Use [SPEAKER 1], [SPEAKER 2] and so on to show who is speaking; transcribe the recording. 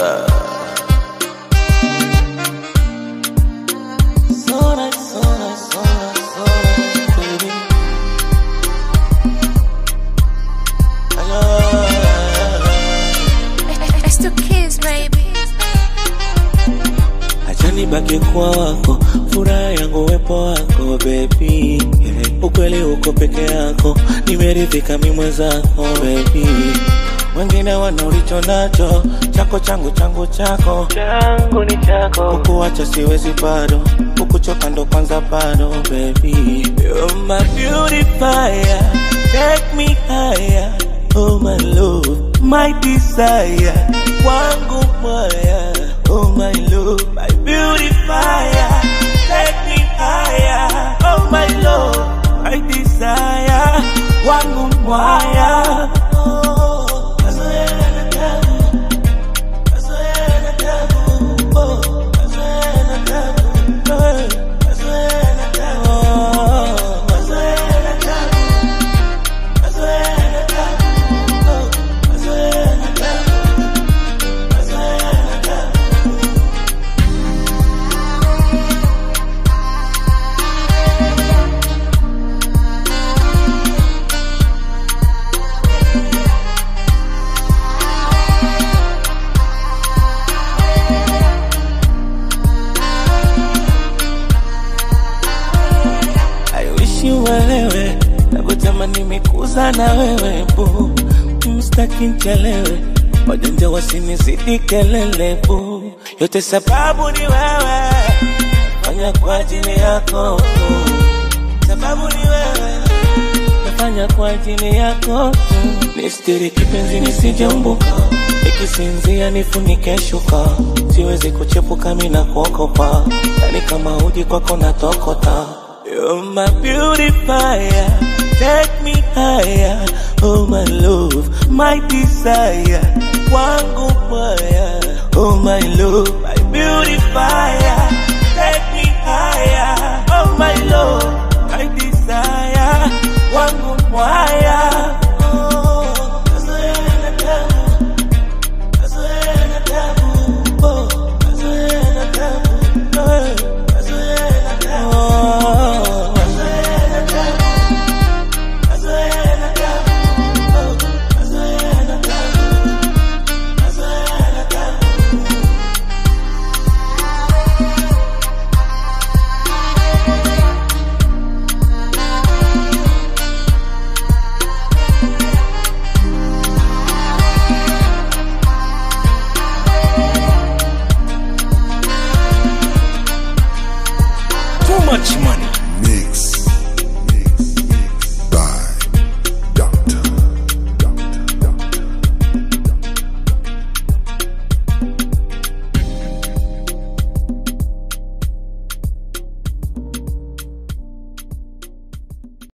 [SPEAKER 1] So nice, so nice, so nice, so nice, baby. I love.
[SPEAKER 2] It's the kids, baby.
[SPEAKER 1] Acha nibaki kwa wako, furaha yangu wepo wako, baby. Ukweli uko peke yako, nimeridhika mimi mwenzako, baby. Wengine wana ulicho nacho, chako changu changu chako, changu ni chako. Kukuacha siwezi bado, kukuchoka ndo kwanza bado, baby. You're my beautifier, take me higher. Oh my love, my desire, wangu moya. Oh my love, my beautifier, take me higher. Oh my love, my desire, wangu moya. Uelewe, nakutamani mikuza na wewe boo. Mstaki nchelewe, wajanja wasinizidi kelele boo. Yote sababu ni wewe, nafanya kwa ajili yako. Sababu ni wewe, nafanya kwa ajili yako. Nistiri kipenzi nisijeumbuka, nikisinzia nifunike shuka. Siwezi kuchepuka mina kuokopa, yani kama uji kwako natokota. You're my beautifier, take me higher. Oh my love, my desire, wangu moya. Oh my love, my beautifier, take me higher. Oh my love, my desire, wangu moya.
[SPEAKER 3] Much money.